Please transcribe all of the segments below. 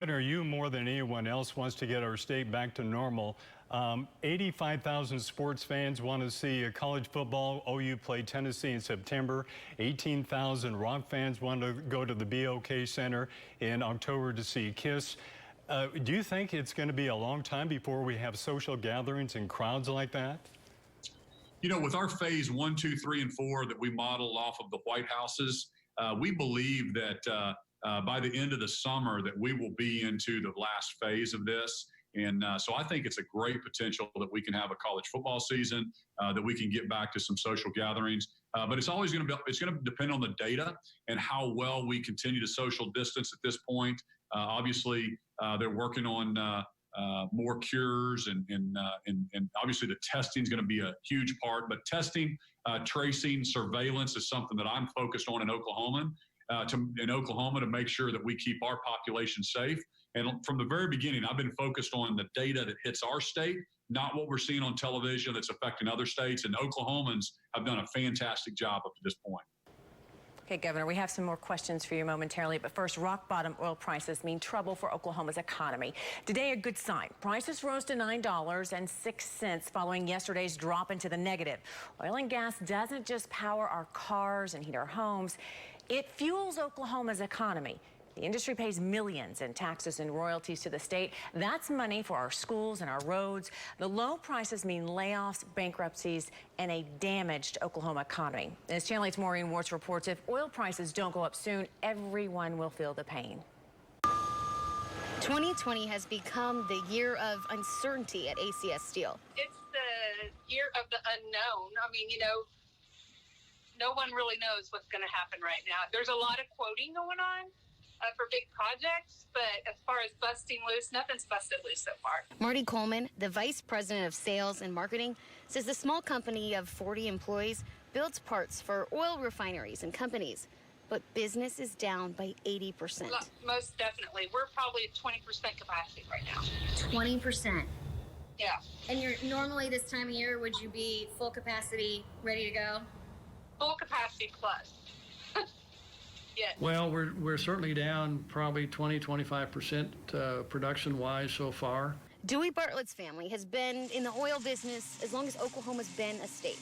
Governor, you more than anyone else wants to get our state back to normal. 85,000 sports fans want to see college football. OU play Tennessee in September. 18,000 Rock fans want to go to the BOK Center in October to see Kiss. Do you think it's going to be a long time before we have social gatherings and crowds like that? You know, with our phase 1, 2, 3, and 4 that we model off of the White Houses, we believe that by the end of the summer that we will be into the last phase of this. And so I think it's a great potential that we can have a college football season, that we can get back to some social gatherings. But it's always going to depend on the data and how well we continue to social distance at this point. Obviously, they're working on more cures, and obviously the testing is going to be a huge part. But testing, tracing, surveillance is something that I'm focused on in Oklahoma. To make sure that we keep our population safe. And from the very beginning, I've been focused on the data that hits our state, not what we're seeing on television that's affecting other states. And Oklahomans have done a fantastic job up to this point. Okay, Governor, we have some more questions for you momentarily, but first, rock bottom oil prices mean trouble for Oklahoma's economy. Today, a good sign. Prices rose to $9.06 following yesterday's drop into the negative. Oil and gas doesn't just power our cars and heat our homes. It fuels Oklahoma's economy. The industry pays millions in taxes and royalties to the state. That's money for our schools and our roads. The low prices mean layoffs, bankruptcies, and a damaged Oklahoma economy. As Channel 8's Maureen Wartz reports, if oil prices don't go up soon, everyone will feel the pain. 2020 has become the year of uncertainty at ACS Steel. It's the year of the unknown. I mean, you know, no one really knows what's going to happen right now. There's a lot of quoting going on for big projects, but as far as busting loose, nothing's busted loose so far. Marty Coleman, the vice president of sales and marketing, says the small company of 40 employees builds parts for oil refineries and companies, but business is down by 80%. Most definitely. We're probably at 20% capacity right now. 20%? Yeah. And you're normally this time of year, would you be full capacity, ready to go? Full capacity plus. Yes. Well, we're certainly down probably 20-25% production-wise so far. Dewey Bartlett's family has been in the oil business as long as Oklahoma's been a state.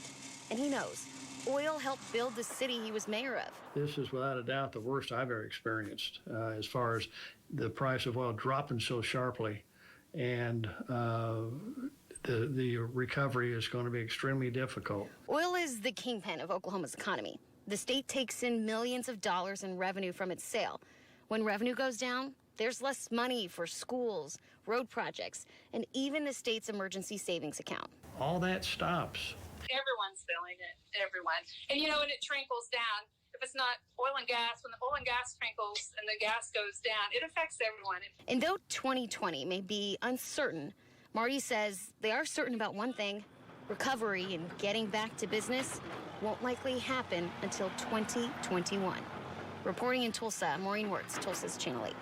And he knows oil helped build the city he was mayor of. This is without a doubt the worst I've ever experienced as far as the price of oil dropping so sharply. And the recovery is going to be extremely difficult. Oil is the kingpin of Oklahoma's economy. The state takes in millions of dollars in revenue from its sale. When revenue goes down, there's less money for schools, road projects, and even the state's emergency savings account. All that stops. Everyone's feeling it, everyone. And you know, when it trickles down, if it's not oil and gas, when the oil and gas trickles and the gas goes down, it affects everyone. And though 2020 may be uncertain, Marty says they are certain about one thing: recovery and getting back to business won't likely happen until 2021. Reporting in Tulsa, Maureen Wartz, Tulsa's Channel 8.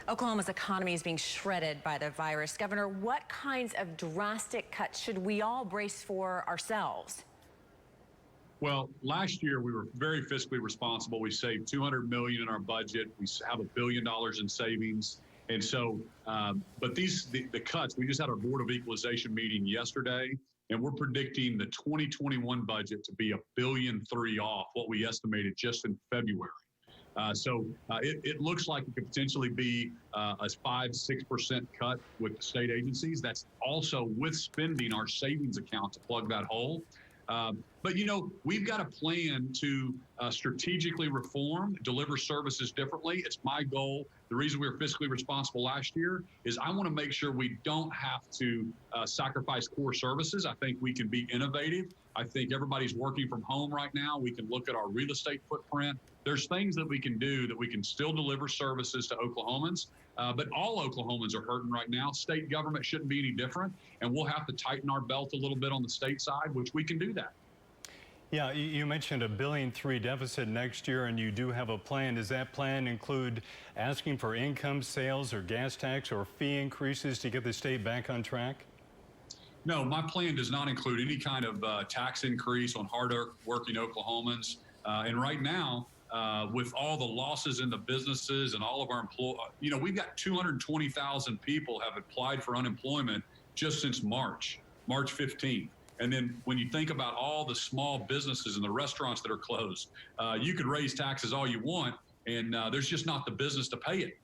Oklahoma's economy is being shredded by the virus. Governor, what kinds of drastic cuts should we all brace for ourselves? Well, last year we were very fiscally responsible. We saved $200 million in our budget. We have $1 billion in savings. And so, but the cuts, we just had our Board of Equalization meeting yesterday, and we're predicting the 2021 budget to be $1.3 billion off what we estimated just in February. So it looks like it could potentially be a 5-6% cut with the state agencies. That's also with spending our savings account to plug that hole. But, you know, we've got a plan to strategically reform, deliver services differently. It's my goal. The reason we were fiscally responsible last year is I want to make sure we don't have to sacrifice core services. I think we can be innovative. I think everybody's working from home right now. We can look at our real estate footprint. There's things that we can do that we can still deliver services to Oklahomans, but all Oklahomans are hurting right now. State government shouldn't be any different, and we'll have to tighten our belt a little bit on the state side, which we can do that. Yeah, you mentioned $1.3 billion deficit next year, and you do have a plan. Does that plan include asking for income, sales, or gas tax, or fee increases to get the state back on track? No, my plan does not include any kind of tax increase on hard-working Oklahomans. And right now, with all the losses in the businesses and all of our we've got 220,000 people have applied for unemployment just since March 15th. And then when you think about all the small businesses and the restaurants that are closed, you could raise taxes all you want, and there's just not the business to pay it.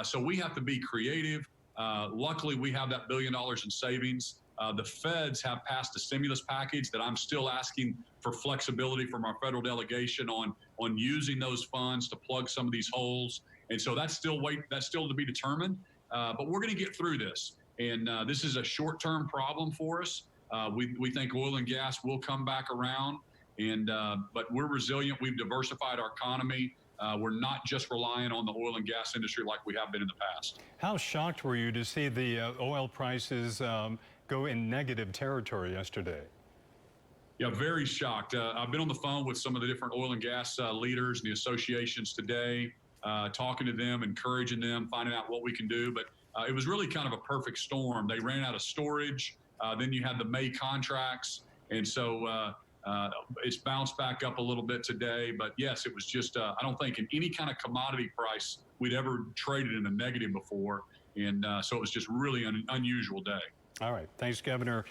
So we have to be creative. Luckily, we have that $1 billion in savings. The feds have passed a stimulus package that I'm still asking for flexibility from our federal delegation on using those funds to plug some of these holes. And so that's still to be determined. But we're going to get through this. And this is a short-term problem for us. We think oil and gas will come back around, but we're resilient. We've diversified our economy. We're not just relying on the oil and gas industry like we have been in the past. How shocked were you to see the oil prices go in negative territory yesterday? Yeah, very shocked. I've been on the phone with some of the different oil and gas leaders and the associations today, talking to them, encouraging them, finding out what we can do. But it was really kind of a perfect storm. They ran out of storage. Then you had the May contracts. And so it's bounced back up a little bit today. But yes, it was just, I don't think in any kind of commodity price we'd ever traded in a negative before. And so it was just really an unusual day. All right. Thanks, Governor.